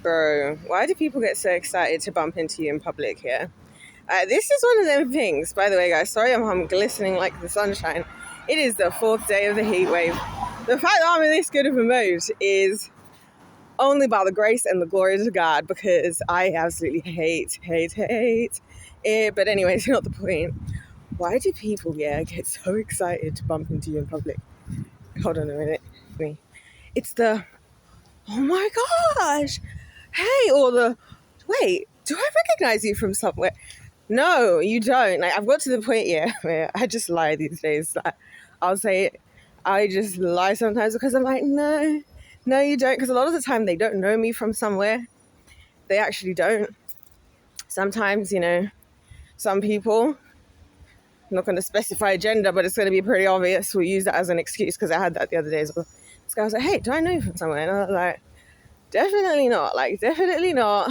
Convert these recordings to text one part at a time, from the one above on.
Bro, why do people get so excited to bump into you in public here? This is one of them things, by the way, guys. Sorry I'm glistening like the sunshine. It is the 4th day of the heat wave. The fact that I'm in this good of a mood is only by the grace and the glory of God, because I absolutely hate it. But anyways, not the point. Why do people, get so excited to bump into you in public? Hold on a minute. It's the, oh my gosh, hey, or the, wait, do I recognize you from somewhere? No, you don't. Like, I've got to the point, where I just lie these days. Like, I'll say it. I just lie sometimes because I'm like, no, you don't. Because a lot of the time they don't know me from somewhere. They actually don't. Sometimes, some people, I'm not going to specify gender, but it's going to be pretty obvious. We'll use that as an excuse, because I had that the other day as well. This guy was like, hey, do I know you from somewhere? And I was like, definitely not. Like, definitely not.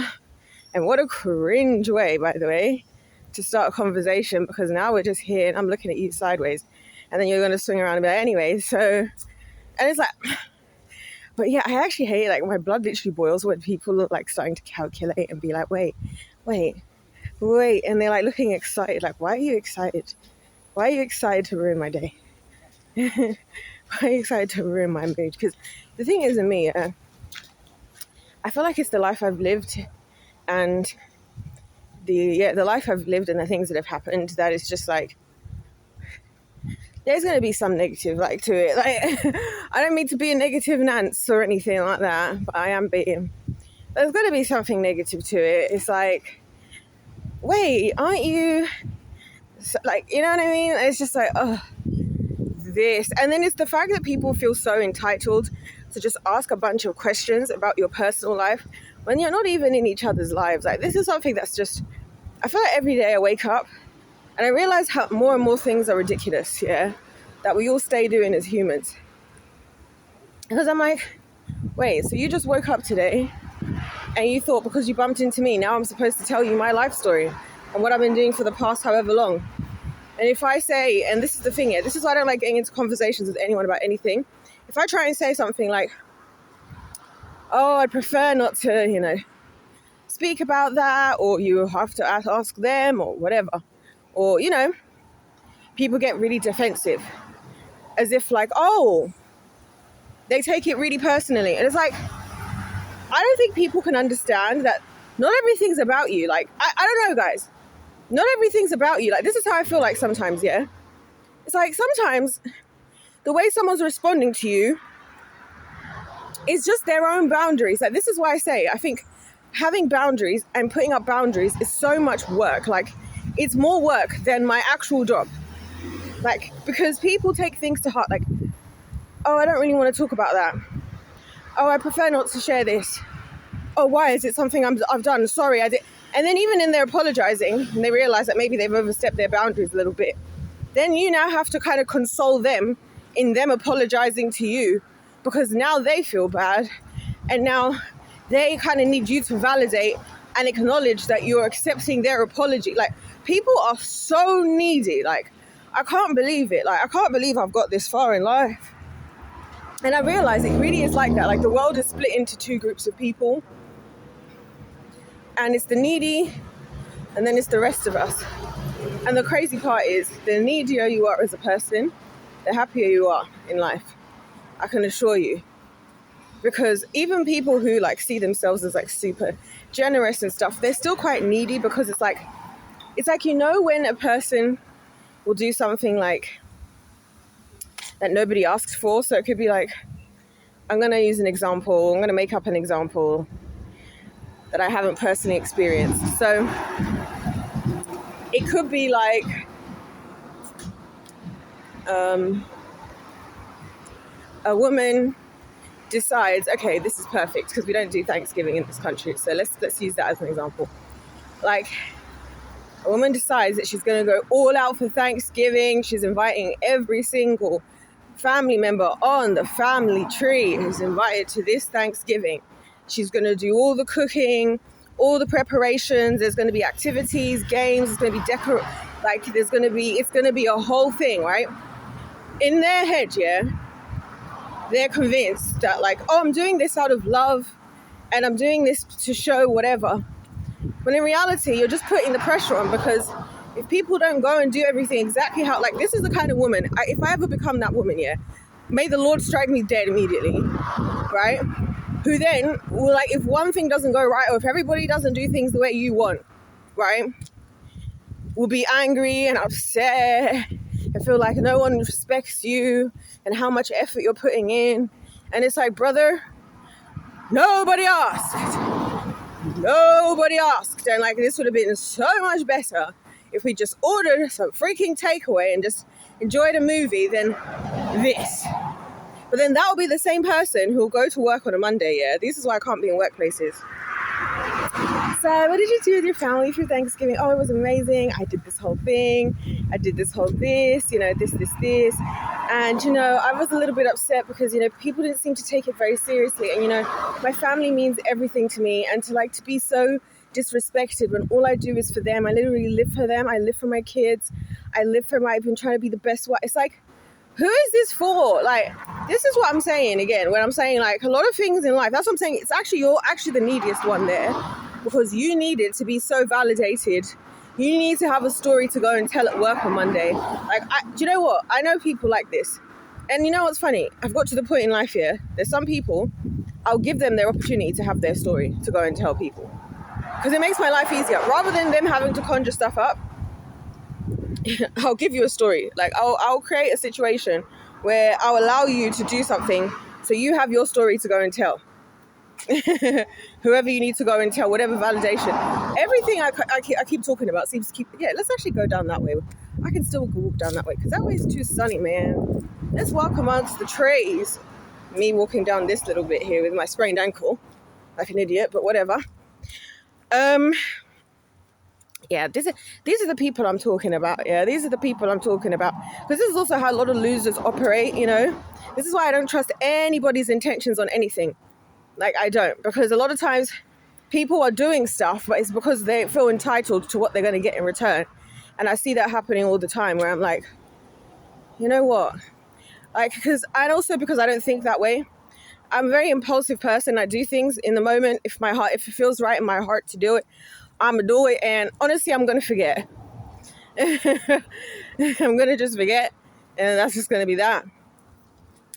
And what a cringe way, by the way, to start a conversation, because now we're just here and I'm looking at you sideways. And then you're going to swing around and be like, anyway, so... And it's like... But yeah, I actually hate, like, my blood literally boils when people look like starting to calculate and be like, wait. And they're like looking excited. Like, why are you excited? Why are you excited to ruin my day? Why are you excited to ruin my mood? Because the thing is, in me, I feel like it's the life I've lived, and the life I've lived and the things that have happened, that is just like, there's going to be some negative like to it. Like, I don't mean to be a negative Nance or anything like that, but I am being. There's going to be something negative to it. It's like, wait, aren't you, like, you know what I mean? It's just like, this. And then it's the fact that people feel so entitled to just ask a bunch of questions about your personal life when you're not even in each other's lives. Like, this is something that's just, I feel like every day I wake up and I realize how more and more things are ridiculous, that we all stay doing as humans. Because I'm like, wait, so you just woke up today and you thought because you bumped into me, now I'm supposed to tell you my life story and what I've been doing for the past however long. And if I say, and this is the thing, this is why I don't like getting into conversations with anyone about anything. If I try and say something like, oh, I'd prefer not to, speak about that, or you have to ask them, or whatever. Or, people get really defensive, as if like, oh, they take it really personally. And it's like, I don't think people can understand that not everything's about you. Like, I don't know, guys. Not everything's about you. Like, this is how I feel like sometimes, It's like sometimes the way someone's responding to you is just their own boundaries. Like, this is why I say, I think having boundaries and putting up boundaries is so much work. Like, it's more work than my actual job. Like, because people take things to heart. Like, oh, I don't really want to talk about that. Oh, I prefer not to share this. Oh, why? Is it something I've done? Sorry, I did. And then even in their apologizing, and they realize that maybe they've overstepped their boundaries a little bit, then you now have to kind of console them in them apologizing to you, because now they feel bad, and now they kind of need you to validate and acknowledge that you're accepting their apology. Like, people are so needy. Like, I can't believe it. Like, I can't believe I've got this far in life. And I realize it really is like that. Like, the world is split into two groups of people. And it's the needy, and then it's the rest of us. And the crazy part is, the needier you are as a person, the happier you are in life. I can assure you. Because even people who like see themselves as like super generous and stuff, they're still quite needy, because it's like when a person will do something like that nobody asked for. So it could be like, I'm going to use an example. I'm going to make up an example that I haven't personally experienced. So it could be like, a woman decides, okay, this is perfect because we don't do Thanksgiving in this country. So let's use that as an example. Like, a woman decides that she's going to go all out for Thanksgiving. She's inviting every single family member on the family tree who's invited to this Thanksgiving. She's going to do all the cooking, all the preparations. There's going to be activities, games. It's going to be it's going to be a whole thing, right? In their head, they're convinced that like, oh, I'm doing this out of love and I'm doing this to show whatever. When in reality, you're just putting the pressure on, because if people don't go and do everything exactly how, like, this is the kind of woman, if I ever become that woman, yeah, may the Lord strike me dead immediately, right? Who then will, like, if one thing doesn't go right, or if everybody doesn't do things the way you want, right, will be angry and upset and feel like no one respects you and how much effort you're putting in. And it's like, brother, nobody asked. And like, this would have been so much better if we just ordered some freaking takeaway and just enjoyed a movie than this. But then that will be the same person who will go to work on a Monday, yeah? This is why I can't be in workplaces. So what did you do with your family for Thanksgiving? Oh, it was amazing. I did this whole thing. I did this whole this. And, I was a little bit upset because, people didn't seem to take it very seriously. And, my family means everything to me. And to be so disrespected when all I do is for them. I literally live for them. I live for my kids. I've been trying to be the best wife. It's like, who is this for? Like, this is what I'm saying again, when I'm saying, like, a lot of things in life, that's what I'm saying. It's actually, you're actually the neediest one there, because you need it to be so validated. You need to have a story to go and tell at work on Monday. Like, do you know what? I know people like this. And you know what's funny? I've got to the point in life here, there's some people, I'll give them their opportunity to have their story to go and tell people. Because it makes my life easier. Rather than them having to conjure stuff up, I'll give you a story. Like, I'll create a situation where I'll allow you to do something so you have your story to go and tell. Whoever you need to go and tell, whatever validation. Everything I keep talking about seems to keep... Yeah, let's actually go down that way. I can still walk down that way because that way is too sunny, man. Let's walk amongst the trees. Me walking down this little bit here with my sprained ankle. Like an idiot, but whatever. Yeah, these are the people I'm talking about. Yeah, these are the people I'm talking about. Because this is also how a lot of losers operate, This is why I don't trust anybody's intentions on anything. Like, I don't. Because a lot of times people are doing stuff, but it's because they feel entitled to what they're going to get in return. And I see that happening all the time where I'm like, you know what? Like, because I don't think that way. I'm a very impulsive person. I do things in the moment. If it feels right in my heart to do it, I'm gonna do it, and honestly, I'm gonna forget. I'm gonna just forget, and that's just gonna be that.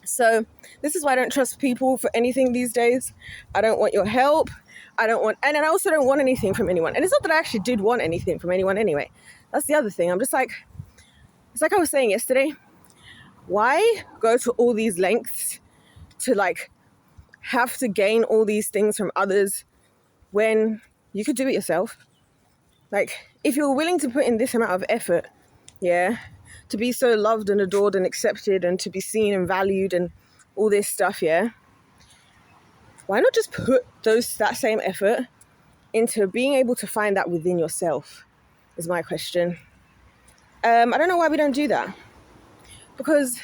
So this is why I don't trust people for anything these days. I don't want your help. And I also don't want anything from anyone. And it's not that I actually did want anything from anyone anyway. That's the other thing. I'm just like, it's like I was saying yesterday. Why go to all these lengths to like have to gain all these things from others when you could do it yourself? Like, if you're willing to put in this amount of effort, yeah, to be so loved and adored and accepted and to be seen and valued and all this stuff, yeah, why not just put that same effort into being able to find that within yourself, is my question. I don't know why we don't do that. Because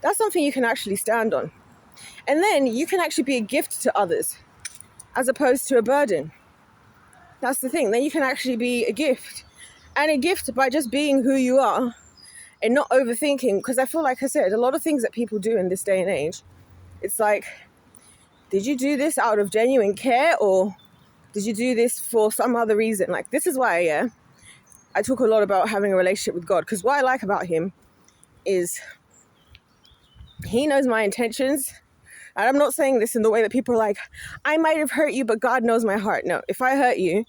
that's something you can actually stand on. And then you can actually be a gift to others as opposed to a burden. That's the thing. Then you can actually be a gift. And a gift by just being who you are and not overthinking. Because I feel like I said, a lot of things that people do in this day and age, it's like, did you do this out of genuine care or did you do this for some other reason? Like, this is why, I talk a lot about having a relationship with God. Because what I like about him is he knows my intentions. And I'm not saying this in the way that people are like, I might have hurt you, but God knows my heart. No, if I hurt you,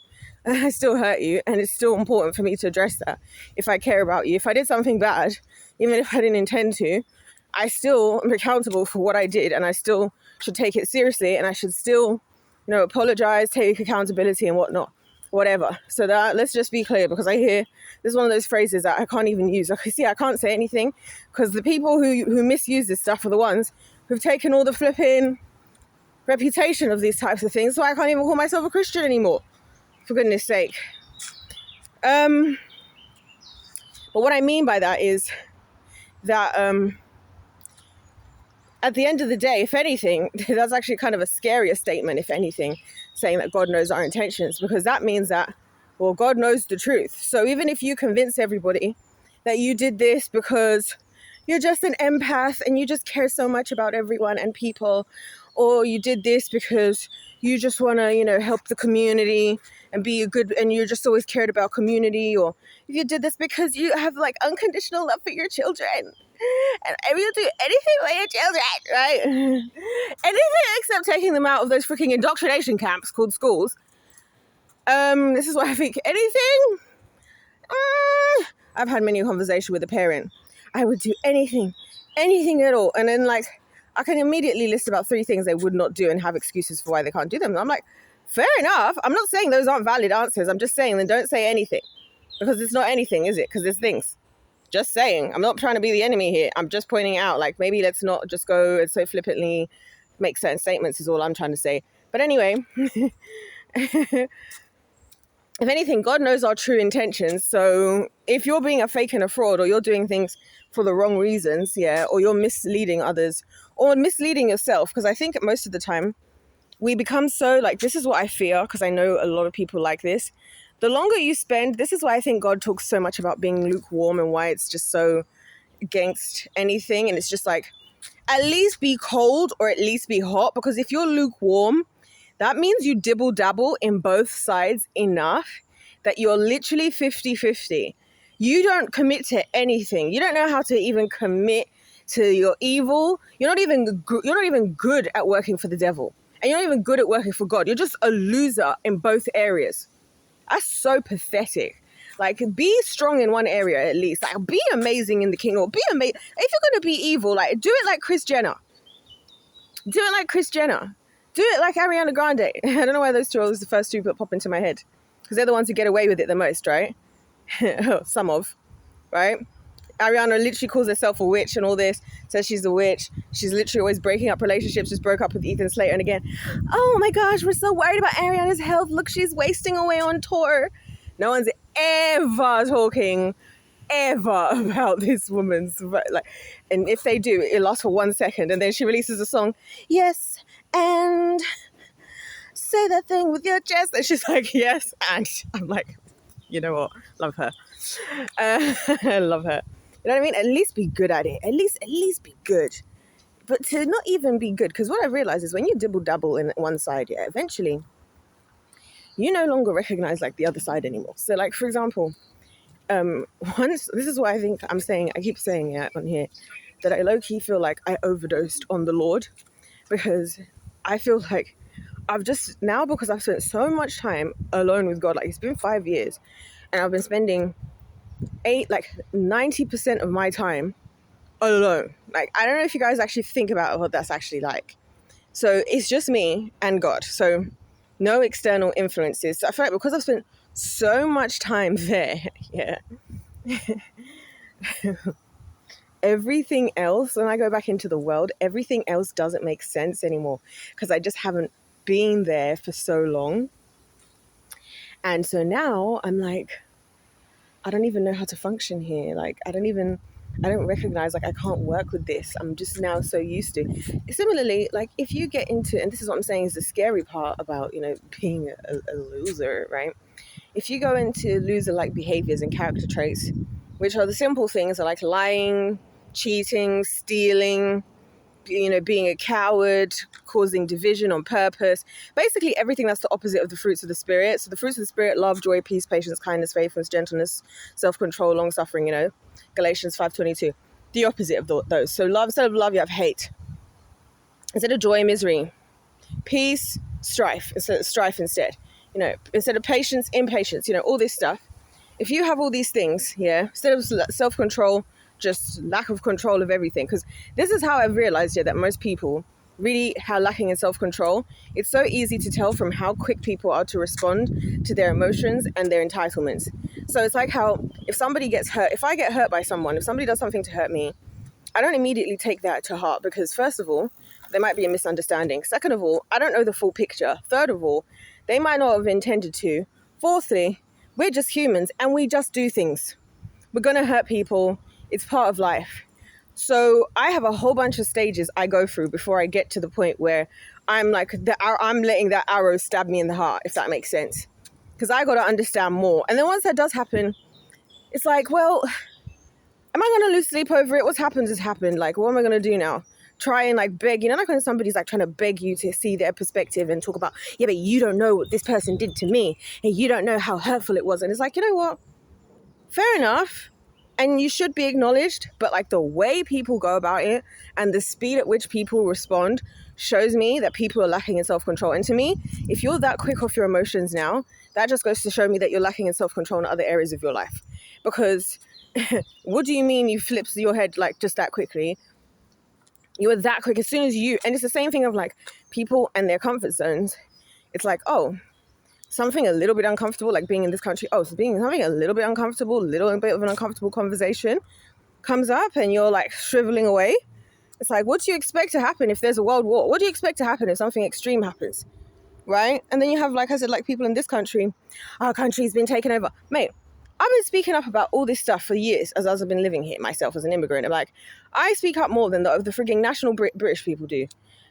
I still hurt you. And it's still important for me to address that if I care about you. If I did something bad, even if I didn't intend to, I still am accountable for what I did. And I still should take it seriously. And I should still, apologize, take accountability and whatnot, whatever. So that, let's just be clear, because I hear this is one of those phrases that I can't even use. Like, see, I can't say anything because the people who misuse this stuff are the ones who've taken all the flipping reputation of these types of things. So I can't even call myself a Christian anymore, for goodness sake. But what I mean by that is that at the end of the day, if anything, that's actually kind of a scarier statement, if anything, saying that God knows our intentions, because that means that, well, God knows the truth. So even if you convince everybody that you did this because you're just an empath and you just care so much about everyone and people, or you did this because you just want to, help the community and be a good, and you just always cared about community, or if you did this because you have like unconditional love for your children, and you'll do anything for your children, right? Anything except taking them out of those freaking indoctrination camps called schools. This is why I think anything. I've had many conversations with a parent. I would do anything at all, and then like I can immediately list about 3 things they would not do and have excuses for why they can't do them. And I'm like, fair enough. I'm not saying those aren't valid answers. I'm just saying then don't say anything, because it's not anything, is it? Because there's things. Just saying. I'm not trying to be the enemy here. I'm just pointing out, like, maybe let's not just go and so flippantly make certain statements is all I'm trying to say. But anyway, if anything, God knows our true intentions. So if you're being a fake and a fraud, or you're doing things for the wrong reasons, or you're misleading others or misleading yourself, because I think most of the time we become so like, this is what I fear, because I know a lot of people like this. The longer you spend, this is why I think God talks so much about being lukewarm, and why it's just so against anything. And it's just like, at least be cold or at least be hot, because if you're lukewarm, that means you dibble dabble in both sides enough that you're literally 50-50. You don't commit to anything. You don't know how to even commit to your evil. You're not even good at working for the devil. And you're not even good at working for God. You're just a loser in both areas. That's so pathetic. Like, be strong in one area at least. Like, be amazing in the kingdom. Be amazing. If you're going to be evil, like, do it like Kris Jenner. Do it like Kris Jenner. Do it like Ariana Grande. I don't know why those two are always the first two that pop into my head, because they're the ones who get away with it the most, right? Some of, right? Ariana literally calls herself a witch and all this, says she's a witch. She's literally always breaking up relationships, just broke up with Ethan Slater. And again, oh my gosh, we're so worried about Ariana's health. Look, she's wasting away on tour. No one's ever talking ever about this woman's, like, and if they do, it lasts for 1 second, and then she releases a song, yes, and say that thing with your chest, and she's like, yes, and I'm like, you know what, love her. I love her. You know what I mean? At least be good at it. At least be good. But to not even be good, because what I realize is when you dibble dabble in one side, eventually you no longer recognize like the other side anymore. So like, for example, once, this is why I think I keep saying it on here, that I low-key feel like I overdosed on the Lord, because I feel like because I've spent so much time alone with God, like it's been 5 years, and I've been spending 90% of my time alone. Like, I don't know if you guys actually think about what that's actually like. So it's just me and God. So no external influences. So I feel like because I've spent so much time there, everything else, when I go back into the world, everything else doesn't make sense anymore, because I just haven't been there for so long. And so now I'm like, I don't even know how to function here. Like, I don't recognize, like, I can't work with this. I'm just now so used to. Similarly, like, if you get into, and this is what I'm saying is the scary part about, being a loser, right? If you go into loser-like behaviors and character traits, which are the simple things, are like lying, cheating, stealing, being a coward, causing division on purpose, basically everything that's the opposite of the fruits of the Spirit. So the fruits of the Spirit: love, joy, peace, patience, kindness, faithfulness, gentleness, self-control, long-suffering, Galatians 5:22. The opposite of those. So love, instead of love, you have hate. Instead of joy, misery. Peace, strife. Instead. Instead of patience, impatience, all this stuff. If you have all these things, instead of self-control, just lack of control of everything. Because this is how I've realized that most people really are lacking in self-control. It's so easy to tell from how quick people are to respond to their emotions and their entitlements. So it's like how if somebody gets hurt, if I get hurt by someone, if somebody does something to hurt me, I don't immediately take that to heart, because first of all, there might be a misunderstanding. Second of all, I don't know the full picture. Third of all, they might not have intended to. Fourthly, we're just humans and we just do things. We're going to hurt people. It's part of life. So I have a whole bunch of stages I go through before I get to the point where I'm like, I'm letting that arrow stab me in the heart, if that makes sense. Because I got to understand more. And then once that does happen, it's like, well, am I going to lose sleep over it? What's happened has happened. Like, what am I going to do now? try and like beg, like when somebody's like trying to beg you to see their perspective and talk about, yeah, but you don't know what this person did to me and you don't know how hurtful it was. And it's like, you know what? Fair enough. And you should be acknowledged, but like the way people go about it and the speed at which people respond shows me that people are lacking in self-control. And to me, if you're that quick off your emotions now, that just goes to show me that you're lacking in self-control in other areas of your life. Because what do you mean you flipped your head like just that quickly? You were that quick as soon as and it's the same thing of like people and their comfort zones. It's like, oh, something a little bit uncomfortable, like being in this country. Oh, so being something a little bit uncomfortable, a little bit of an uncomfortable conversation comes up and you're like shriveling away. It's like, what do you expect to happen if there's a world war? What do you expect to happen if something extreme happens? Right? And then you have, like I said, like people in this country, our country's been taken over. Mate, I've been speaking up about all this stuff for years as I've been living here myself as an immigrant. I'm like, I speak up more than the frigging national British people do.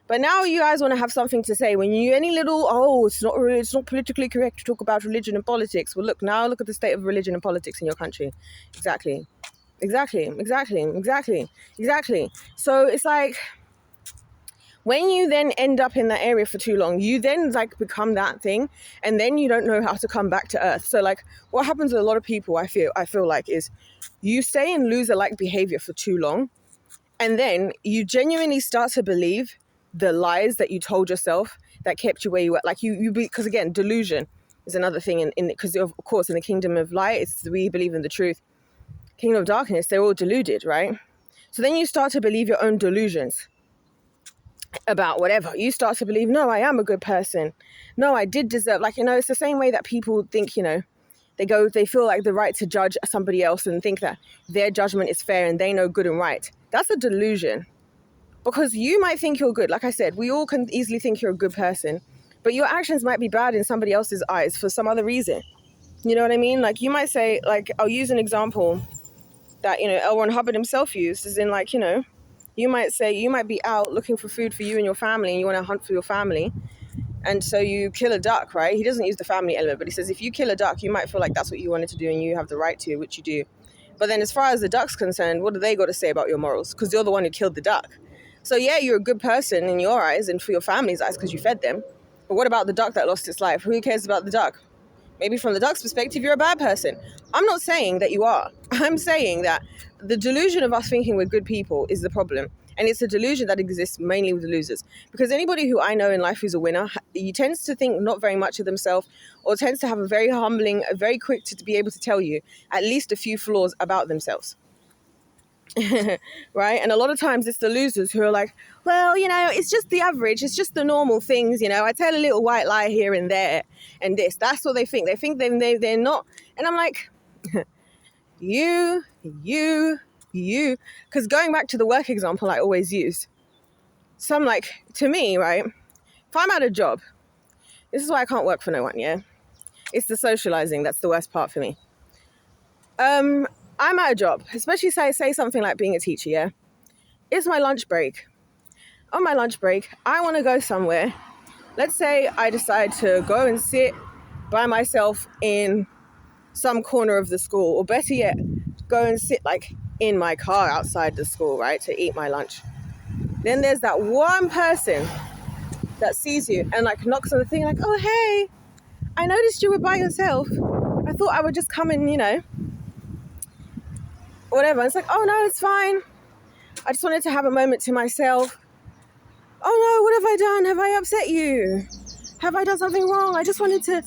But now you guys want to have something to say when you any little, it's not politically correct to talk about religion and politics. Well, look at the state of religion and politics in your country. Exactly. So it's like, when you then end up in that area for too long, you then like become that thing, and then you don't know how to come back to earth. So like what happens with a lot of people, I feel like, is you stay in loser-like behavior for too long, and then you genuinely start to believe the lies that you told yourself that kept you where you were. Like because again, delusion is another thing because of course in the kingdom of light, we believe in the truth. Kingdom of darkness, they're all deluded, right? So then you start to believe your own delusions about whatever. You start to believe, no, I am a good person. No, I did deserve, it's the same way that people think, they feel like the right to judge somebody else and think that their judgment is fair and they know good and right. That's a delusion. Because you might think you're good. Like I said, we all can easily think you're a good person, but your actions might be bad in somebody else's eyes for some other reason. You know what I mean? Like you might say, like, I'll use an example that, L. Ron Hubbard himself used, as in like, you might say you might be out looking for food for you and your family and you want to hunt for your family. And so you kill a duck, right? He doesn't use the family element, but he says if you kill a duck, you might feel like that's what you wanted to do and you have the right to, which you do. But then as far as the duck's concerned, what do they got to say about your morals? Because you're the one who killed the duck. So yeah, you're a good person in your eyes and for your family's eyes because you fed them. But what about the duck that lost its life? Who cares about the duck? Maybe from the duck's perspective, you're a bad person. I'm not saying that you are. I'm saying that the delusion of us thinking we're good people is the problem. And it's a delusion that exists mainly with the losers. Because anybody who I know in life who's a winner, he tends to think not very much of themselves or tends to have a very humbling, very quick to be able to tell you at least a few flaws about themselves. Right? And a lot of times it's the losers who are like, well, it's just the average. It's just the normal things. I tell a little white lie here and there and this. That's what they think. They think they're not. And I'm like, you. Because going back to the work example I always use. So I'm like, to me, right? If I'm at a job, this is why I can't work for no one, yeah? It's the socializing. That's the worst part for me. I'm at a job, especially say something like being a teacher, yeah? It's my lunch break. On my lunch break, I want to go somewhere. Let's say I decide to go and sit by myself in some corner of the school, or better yet, go and sit like in my car outside the school, right, to eat my lunch. Then there's that one person that sees you and like knocks on the thing like, oh, hey, I noticed you were by yourself. I thought I would just come and, whatever. It's like, oh no, it's fine. I just wanted to have a moment to myself. Oh no, what have I done? Have I upset you? Have I done something wrong? I just wanted to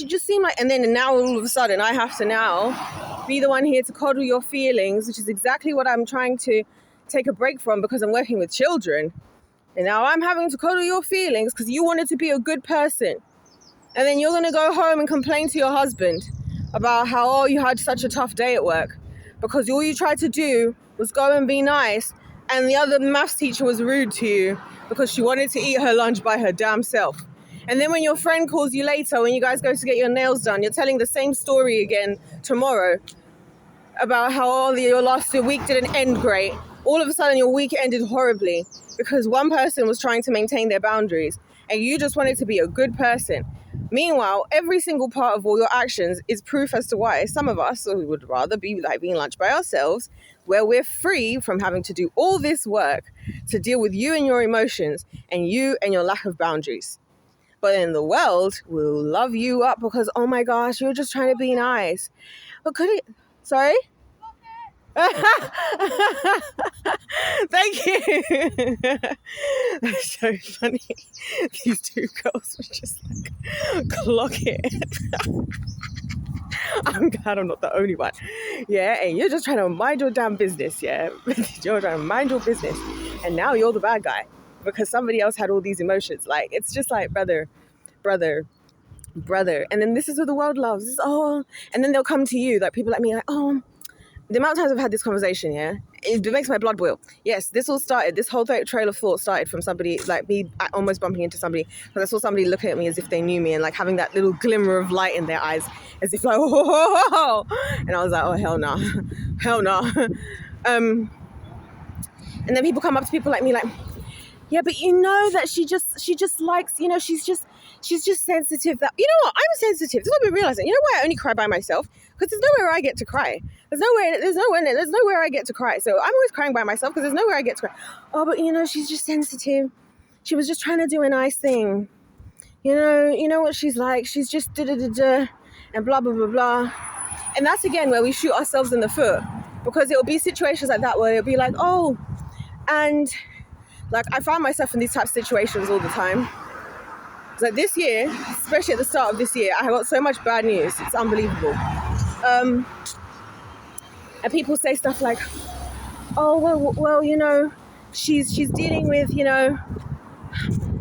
just seem like, and then now all of a sudden I have to now be the one here to coddle your feelings, which is exactly what I'm trying to take a break from because I'm working with children. And now I'm having to coddle your feelings because you wanted to be a good person. And then you're going to go home and complain to your husband about how, you had such a tough day at work because all you tried to do was go and be nice and the other maths teacher was rude to you because she wanted to eat her lunch by her damn self. And then when your friend calls you later, when you guys go to get your nails done, you're telling the same story again tomorrow about how your last week didn't end great. All of a sudden your week ended horribly because one person was trying to maintain their boundaries and you just wanted to be a good person. Meanwhile, every single part of all your actions is proof as to why some of us would rather be like being lunch by ourselves where we're free from having to do all this work to deal with you and your emotions and you and your lack of boundaries. But in the world, will love you up because, oh my gosh, you're just trying to be nice. But could it, sorry? Thank you. That's so funny. These two girls were just like, clock it. I'm glad I'm not the only one. Yeah, and you're just trying to mind your damn business, yeah? You're trying to mind your business. And now you're the bad guy because somebody else had all these emotions. Like, it's just like, brother. And then this is what the world loves. It's, oh, and then they'll come to you, like people like me, like, oh, the amount of times I've had this conversation, yeah, it makes my blood boil. Yes, this whole trail of thought started from somebody, like me almost bumping into somebody, because I saw somebody looking at me as if they knew me and like having that little glimmer of light in their eyes, as if like, oh, and I was like, oh, hell no, hell no. And then people come up to people like me like, yeah, but you know that she just likes, you know, she's just sensitive. That, you know what, I'm sensitive. This is what I'm realizing. You know why I only cry by myself? Because there's nowhere I get to cry. There's nowhere I get to cry. So I'm always crying by myself because there's nowhere I get to cry. Oh, but you know, she's just sensitive. She was just trying to do a nice thing. You know what she's like. She's just da-da-da-da and blah, blah, blah, blah. And that's, again, where we shoot ourselves in the foot. Because it'll be situations like that where it'll be like, oh, and like I find myself in these types of situations all the time. Like this year, especially at the start of this year, I got so much bad news. It's unbelievable. And people say stuff like, oh, well, you know, she's dealing with, you know,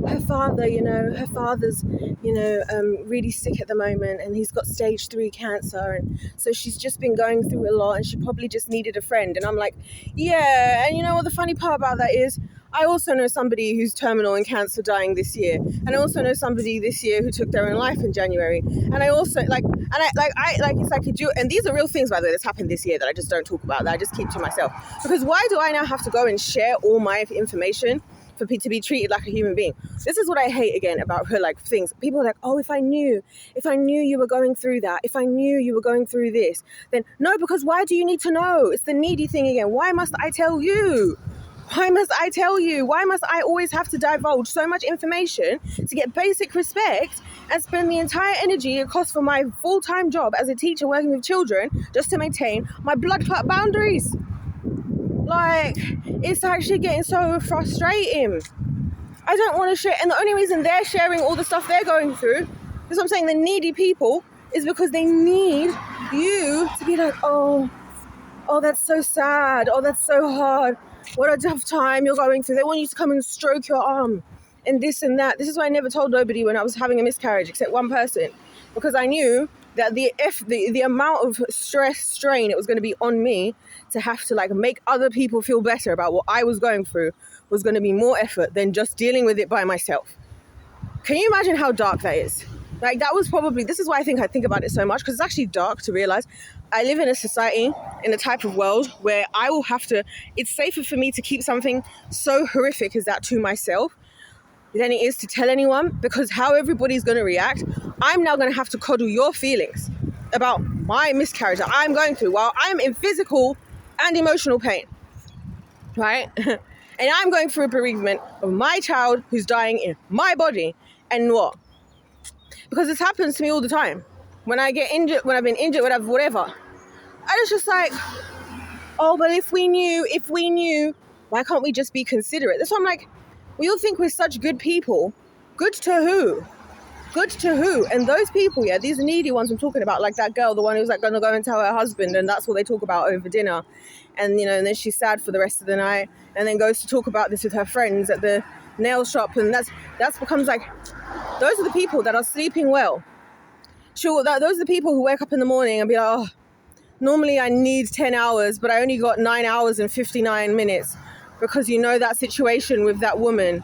her father, you know, her father's, you know, really sick at the moment and he's got stage 3 cancer. And so she's just been going through a lot and she probably just needed a friend. And I'm like, yeah. And you know what the funny part about that is? I also know somebody who's terminal in cancer dying this year. And I also know somebody this year who took their own life in January. And I also it's like a dual, and these are real things, by the way, that's happened this year that I just don't talk about, that I just keep to myself. Because why do I now have to go and share all my information for people to be treated like a human being? This is what I hate again about her, like things. People are like, oh, if I knew you were going through that, if I knew you were going through this, then no, because why do you need to know? It's the needy thing again. Why must I tell you? Why must I tell you? Why must I always have to divulge so much information to get basic respect and spend the entire energy it costs for my full-time job as a teacher working with children just to maintain my blood clot boundaries? Like, it's actually getting so frustrating. I don't want to share, and the only reason they're sharing all the stuff they're going through, is what I'm saying, the needy people, is because they need you to be like, oh, that's so sad. Oh, that's so hard. What a tough time you're going through. They want you to come and stroke your arm and this and that. This is why I never told nobody when I was having a miscarriage, except one person, because I knew that the amount of stress, strain it was going to be on me to have to like make other people feel better about what I was going through was going to be more effort than just dealing with it by myself. Can you imagine how dark that is? Like, that was probably, this is why I think about it so much, because it's actually dark to realize I live in a society, in a type of world where I will have to, it's safer for me to keep something so horrific as that to myself than it is to tell anyone, because how everybody's going to react, I'm now going to have to coddle your feelings about my miscarriage that I'm going through while I'm in physical and emotional pain, right? And I'm going through a bereavement of my child who's dying in my body. And what? Because this happens to me all the time. When I get injured, when I've been injured, whatever. I was just like, oh, but if we knew, why can't we just be considerate? That's why I'm like, we all think we're such good people. Good to who? Good to who? And those people, yeah, these needy ones I'm talking about, like that girl, the one who's like going to go and tell her husband, and that's what they talk about over dinner. And, you know, and then she's sad for the rest of the night, and then goes to talk about this with her friends at the nail shop. And that's becomes like, those are the people that are sleeping well. Sure, those are the people who wake up in the morning and be like, oh, normally I need 10 hours, but I only got 9 hours and 59 minutes. Because you know that situation with that woman,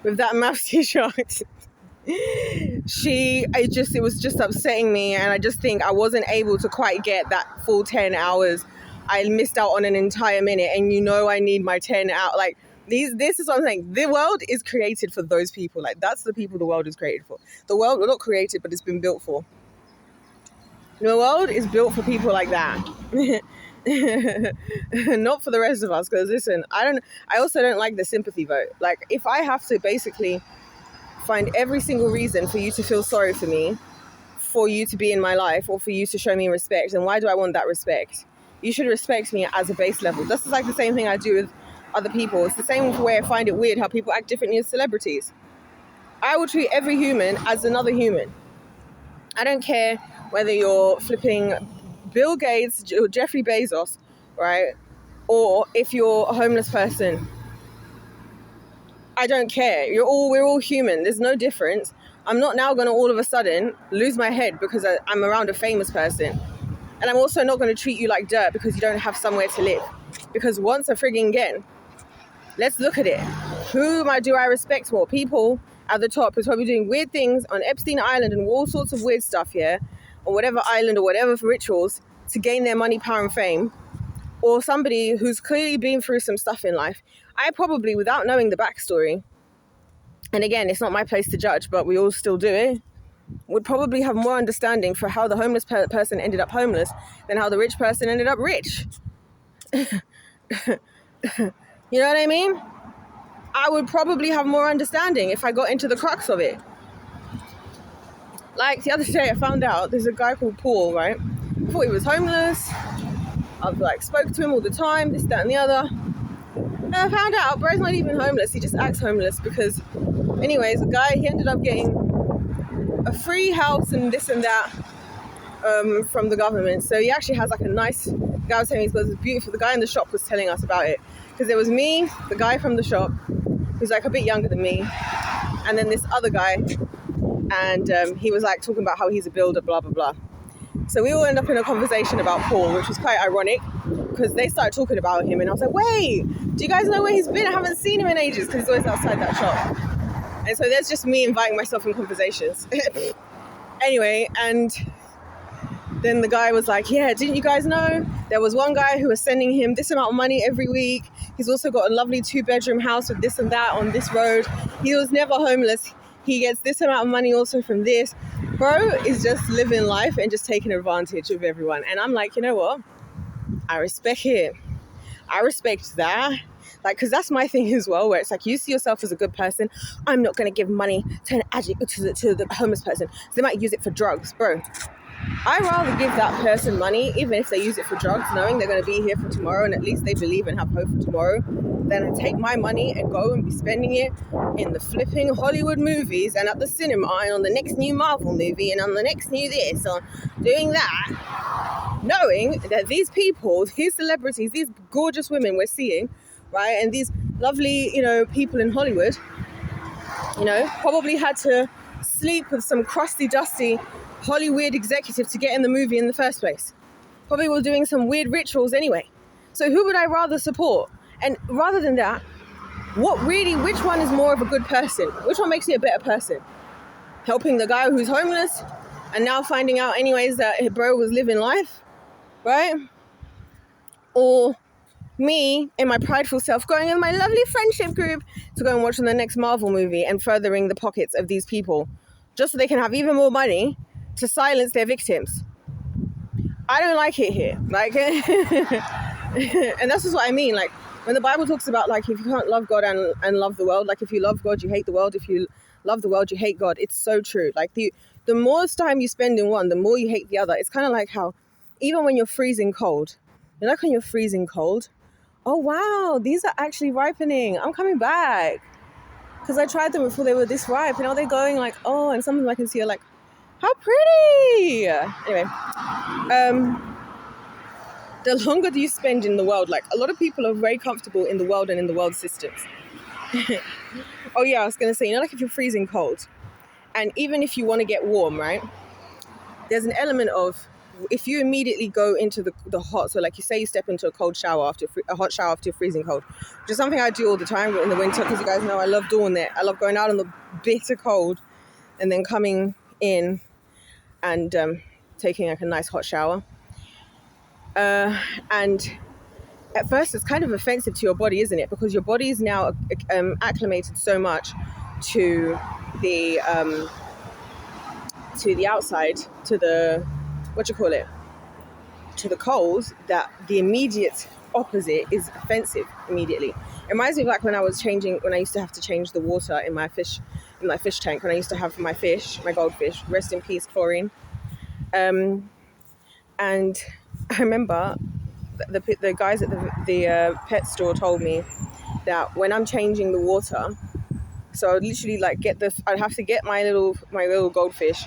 with that maths teacher, it was just upsetting me. And I just think I wasn't able to quite get that full 10 hours. I missed out on an entire minute. And you know I need my 10 hours. Like, this is what I'm saying. The world is created for those people. Like, that's the people the world is created for. The world, well, not created, but it's been built for. The world is built for people like that. Not for the rest of us, because listen, I also don't like the sympathy vote. Like, if I have to basically find every single reason for you to feel sorry for me, for you to be in my life, or for you to show me respect, then why do I want that respect? You should respect me as a base level. This is like the same thing I do with other people. It's the same way I find it weird how people act differently as celebrities. I will treat every human as another human. I don't care whether you're flipping Bill Gates or Jeffrey Bezos, right? Or if you're a homeless person. I don't care. We're all human. There's no difference. I'm not now going to all of a sudden lose my head because I'm around a famous person. And I'm also not going to treat you like dirt because you don't have somewhere to live. Because once a frigging again, let's look at it. Who do I respect more? People at the top who's probably doing weird things on Epstein Island and all sorts of weird stuff here, on whatever island or whatever rituals to gain their money, power, and fame, or somebody who's clearly been through some stuff in life. I probably, without knowing the backstory, and again, it's not my place to judge, but we all still do it, would probably have more understanding for how the homeless person ended up homeless than how the rich person ended up rich. You know what I mean? I would probably have more understanding if I got into the crux of it. Like the other day, I found out there's a guy called Paul, right? I thought he was homeless. I've spoke to him all the time, this, that, and the other. And I found out, bro's not even homeless. He just acts homeless because, anyways, the guy, he ended up getting a free house and this and that from the government. So he actually has a nice, the guy was telling me he's got this beautiful, the guy in the shop was telling us about it. Because there was me, the guy from the shop, who's a bit younger than me, and then this other guy, and he was talking about how he's a builder, blah, blah, blah. So we all end up in a conversation about Paul, which was quite ironic, because they started talking about him, and I was like, wait, do you guys know where he's been? I haven't seen him in ages, because he's always outside that shop. And so there's just me inviting myself in conversations. Anyway, and then the guy was like, yeah, didn't you guys know? There was one guy who was sending him this amount of money every week. He's also got a lovely 2-bedroom house with this and that on this road. He was never homeless. He gets this amount of money also from this. Bro is just living life and just taking advantage of everyone. And I'm like, you know what? I respect it. I respect that. Because that's my thing as well, where it's you see yourself as a good person. I'm not going to give money to the homeless person. So they might use it for drugs. Bro, I'd rather give that person money, even if they use it for drugs, knowing they're going to be here for tomorrow and at least they believe and have hope for tomorrow, than I take my money and go and be spending it in the flipping Hollywood movies and at the cinema and on the next new Marvel movie and on the next new this or doing that, knowing that these people, these celebrities, these gorgeous women we're seeing, right, and these lovely, people in Hollywood, probably had to sleep with some crusty, dusty Hollywood executive to get in the movie in the first place. Probably were doing some weird rituals anyway. So who would I rather support? And rather than that, which one is more of a good person? Which one makes me a better person? Helping the guy who's homeless and now finding out anyways that bro was living life, right? Or me in my prideful self going in my lovely friendship group to go and watch the next Marvel movie and furthering the pockets of these people just so they can have even more money to silence their victims. I don't like it here. And that's just what I mean. When the Bible talks about if you can't love God and love the world, if you love God, you hate the world. If you love the world, you hate God. It's so true. The more time you spend in one, the more you hate the other. It's kind of like how even when you're freezing cold, when you're freezing cold, oh wow, these are actually ripening. I'm coming back. Because I tried them before they were this ripe. And now they're going oh, and some of them I can see are how pretty! Anyway, the longer you spend in the world, a lot of people are very comfortable in the world and in the world systems. Oh yeah, I was going to say, if you're freezing cold, and even if you want to get warm, right? There's an element of, if you immediately go into the hot, so you say you step into a cold shower a hot shower after you're freezing cold, which is something I do all the time in the winter, because you guys know I love doing that. I love going out in the bitter cold and then coming in and taking a nice hot shower. And at first it's kind of offensive to your body, isn't it? Because your body is now acclimated so much to the outside, to the, to the cold that the immediate opposite is offensive immediately. It reminds me of like when I used to have to change the water in my fish tank, when I used to have my goldfish, rest in peace, chlorine. And I remember the guys at the pet store told me that when I'm changing the water, so I'd literally like I'd have to get my little goldfish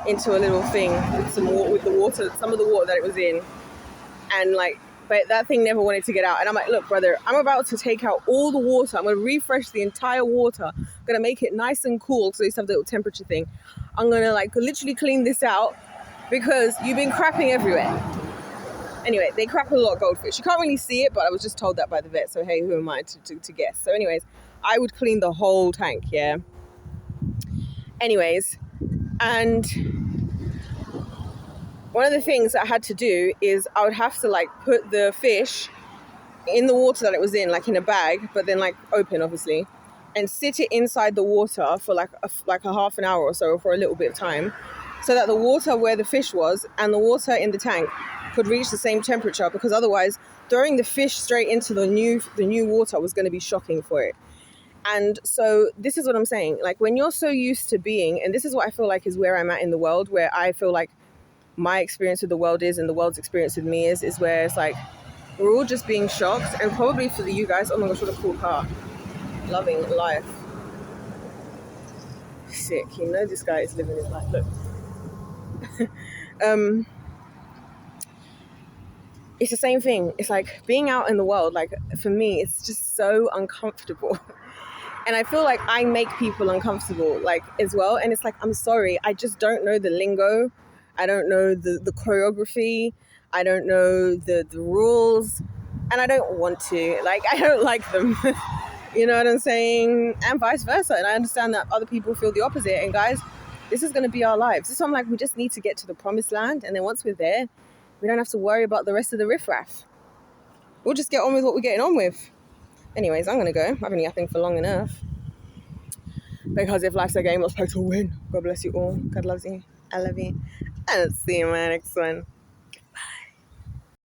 into a little thing with some water, some of the water that it was in, and like, but that thing never wanted to get out. And I'm like, look, brother, I'm about to take out all the water. I'm going to refresh the entire water. I'm going to make it nice and cool, because I used to have the little temperature thing. I'm going to like literally clean this out because you've been crapping everywhere. Anyway, they crap a lot of goldfish. You can't really see it, but I was just told that by the vet. So hey, who am I to guess? So anyways, I would clean the whole tank, yeah. Anyways, and one of the things I had to do is I would have to like put the fish in the water that it was in, like in a bag, but then like open obviously, and sit it inside the water for like a half an hour or so, for a little bit of time, so that the water where the fish was and the water in the tank could reach the same temperature, because otherwise throwing the fish straight into the new water was going to be shocking for it. And so this is what I'm saying, like when you're so used to being, and this is what I feel like is where I'm at in the world, where I feel like my experience with the world is, and the world's experience with me is where it's like we're all just being shocked. And probably for you guys, oh my gosh, what a cool car, loving life, sick, you know, this guy is living his life. Look. It's the same thing. It's like being out in the world, like for me it's just so uncomfortable. And I feel like I make people uncomfortable like as well. And it's like, I'm sorry, I just don't know the lingo. I don't know the choreography. I don't know the rules. And I don't want to. Like, I don't like them. You know what I'm saying? And vice versa. And I understand that other people feel the opposite. And guys, this is going to be our lives. So I'm like, we just need to get to the promised land. And then once we're there, we don't have to worry about the rest of the riffraff. We'll just get on with what we're getting on with. Anyways, I'm going to go. I've been yapping for long enough. Because if life's a game, let's play to win. God bless you all. God loves you. I love you. And I'll see you in my next one.